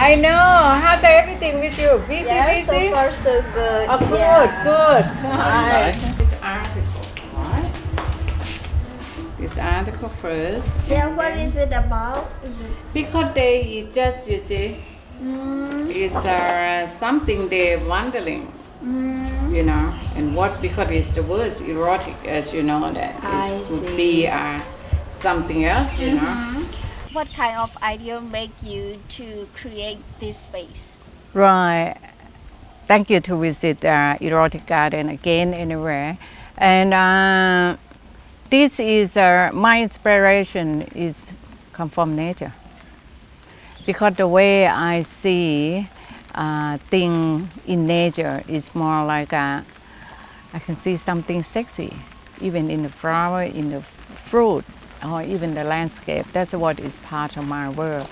I know. How's everything with you? Busy, busy? So far so good. Oh, good, Yeah. good. Right. This article, right? This article first. Yeah, and what then- is it about? Because they just, you see, it's something they're wondering, you know, and what, because it's the word erotic, as you know, that I it could see. be something else, you know. What kind of idea make you to create this space? Right. Thank you to visit Erotic Garden again anywhere. And this is my inspiration is come from nature. Because the way I see things in nature is more like I can see something sexy, even in the flower, in the fruit, or even the landscape. That's what is part of my work.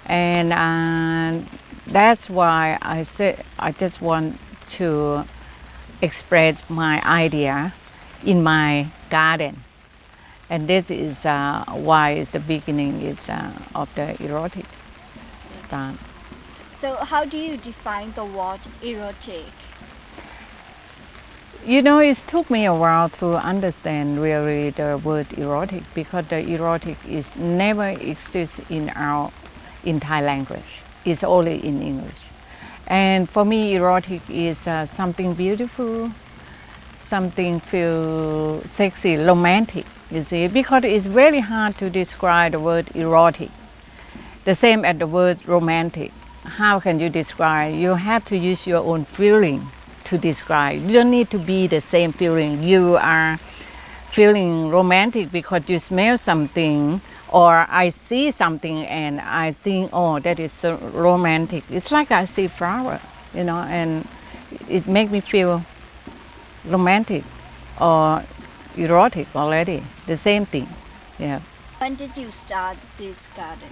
And that's why I said I just want to express my idea in my garden. And this is why it's the beginning is of the erotic start. So how do you define the word erotic? You know, it took me a while to understand really the word erotic, because the erotic is never exists in Thai language. It's only in English. And for me, erotic is something beautiful, something feel sexy, romantic, you see, because it's very hard to describe the word erotic. The same as the word romantic. How can you describe? You have to use your own feeling to describe. You don't need to be the same feeling. You are feeling romantic because you smell something, or I see something and I think, oh, that is so romantic. It's like I see flower, you know, and it makes me feel romantic or erotic already. The same thing, yeah. When did you start this garden?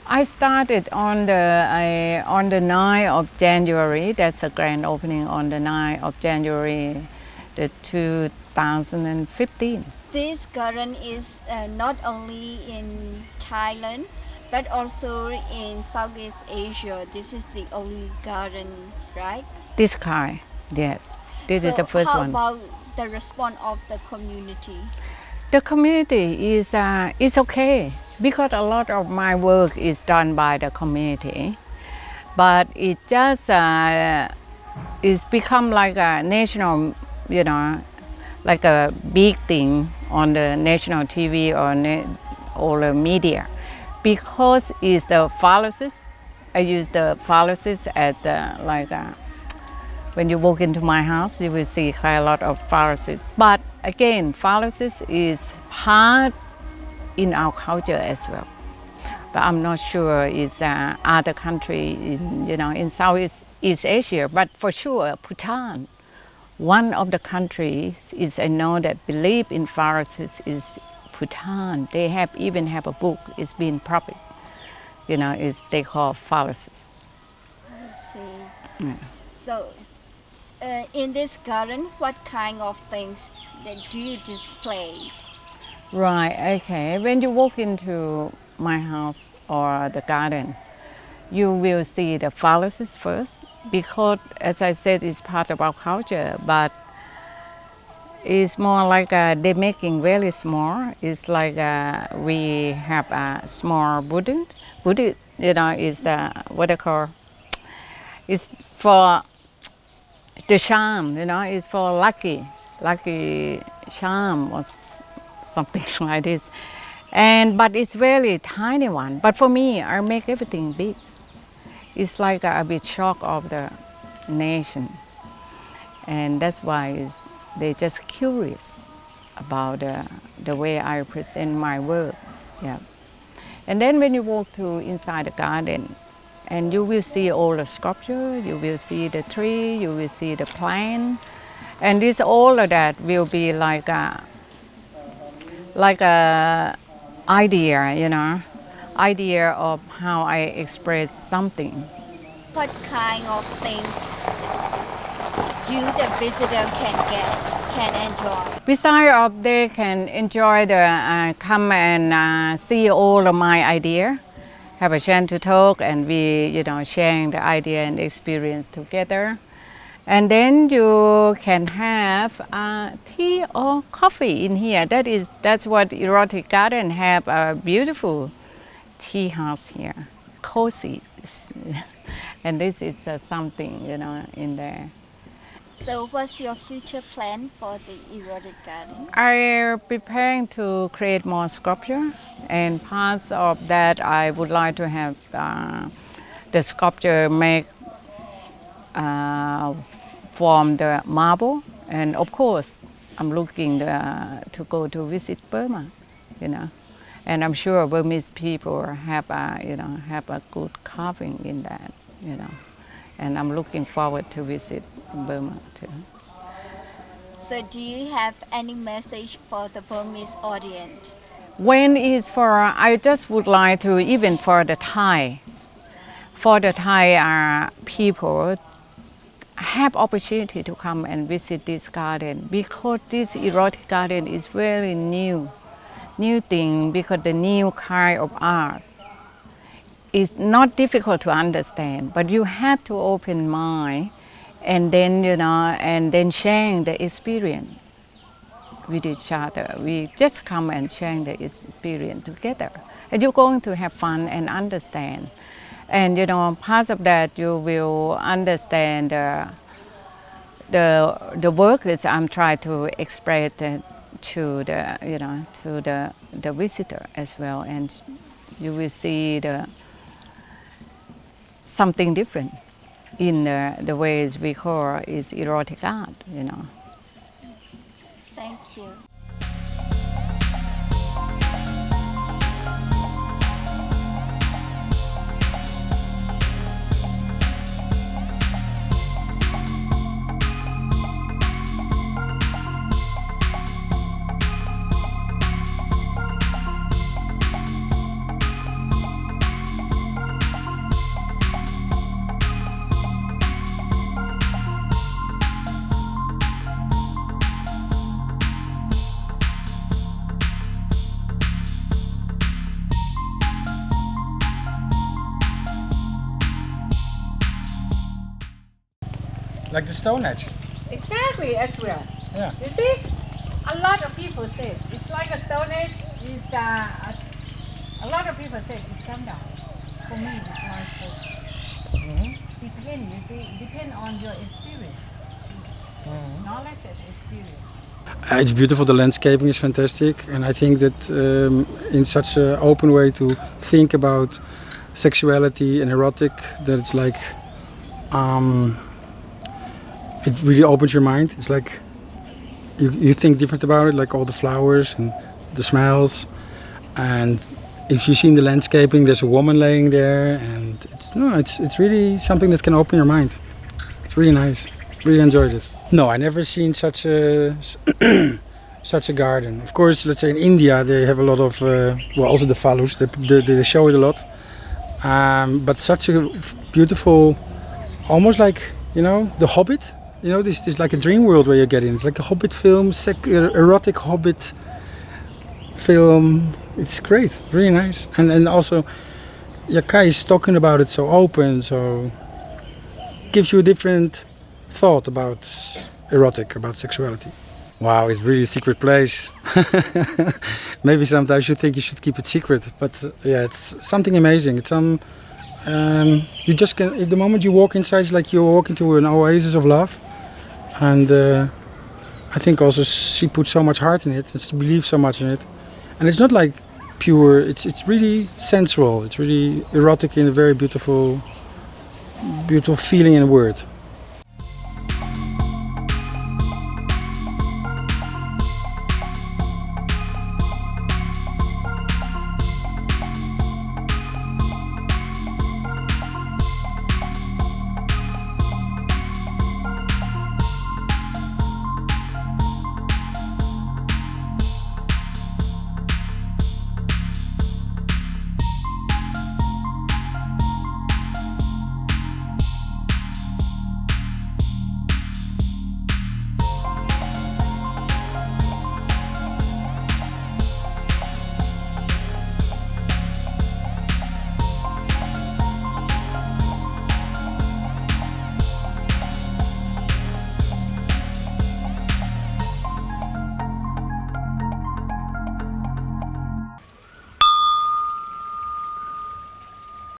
I started on the 9th of January. That's a grand opening on the 9th of January, the 2015. This garden is not only in Thailand, but also in Southeast Asia. This is the only garden, right? This kind, yes. This is the first how one. about the response of the community? The community is okay, because a lot of my work is done by the community, but it just it's become like a national, you know, like a big thing on the national TV or the media, because it's the phallus. I use the phallus as when you walk into my house, you will see quite a lot of phallus. But again, phallus is part in our culture as well. But I'm not sure it's other country in Southeast Asia. But for sure, Bhutan, one of the countries is I know that believe in phallus is Bhutan. They even have a book. It's been published. You know, they call phallus. I see. Yeah. So, in this garden, what kind of things that do you display? Right, okay. When you walk into my house or the garden, you will see the phalluses first, because as I said, it's part of our culture, but it's more like they're making very small. It's like we have a small Buddha, you know, is the, what they call, it's for the charm, you know, it's for lucky charm or something like this. But it's very tiny one. But for me, I make everything big. It's like a bit shock of the nation, and that's why they're just curious about the way I present my work. Yeah. And then when you walk to inside the garden, and you will see all the sculpture, you will see the tree, you will see the plant, and this all of that will be like a idea, you know, idea of how I express something. What kind of things do the visitor can enjoy? Besides of they can enjoy the come and see all of my idea, have a chance to talk, and we sharing the idea and experience together. And then you can have tea or coffee in here. That's what Erotic Garden have, a beautiful tea house here, cozy, and this is something in there. So what's your future plan for the Erotic Garden? I'm preparing to create more sculpture, and part of that I would like to have the sculpture make from the marble, and of course I'm looking to go to visit Burma, and I'm sure Burmese people have a good carving in that, and I'm looking forward to visit Burma too. So do you have any message for the Burmese audience? When is I just would like to, even for the Thai people, have opportunity to come and visit this garden, because this Erotic Garden is very new thing, because the new kind of art is not difficult to understand, but you have to open mind, and then sharing the experience with each other. We just come and share the experience together, and you're going to have fun and understand. And part of that you will understand the work that I'm trying to express to the visitor as well, and you will see something different in the ways we call is erotic art. Thank you. Like the Stone Age. Exactly, as well. Yeah. You see, a lot of people say it's like a Stone Age. A lot of people say it's sundown. For me, it's not so. Depend on your experience, knowledge and experience. It's beautiful. The landscaping is fantastic, and I think that in such an open way to think about sexuality and erotic, that it's like. It really opens your mind. It's like you think different about it, like all the flowers and the smells. And if you see in the landscaping, there's a woman laying there, and it's really something that can open your mind. It's really nice. Really enjoyed it. No, I never seen such a such a garden. Of course, let's say in India they have a lot of also the phallus. They show it a lot. But such a beautiful, almost like The Hobbit. This is like a dream world where you get in. It's like a Hobbit film, erotic Hobbit film. It's great, really nice. And also, Kai is talking about it so open, so gives you a different thought about erotic, about sexuality. Wow, it's really a secret place. Maybe sometimes you think you should keep it secret, but yeah, it's something amazing. It's you just can. At the moment you walk inside, it's like you're walking to an oasis of love. And I think also she put so much heart in it, and she believes so much in it. And it's not like pure, it's really sensual, it's really erotic in a very beautiful beautiful feeling in a word.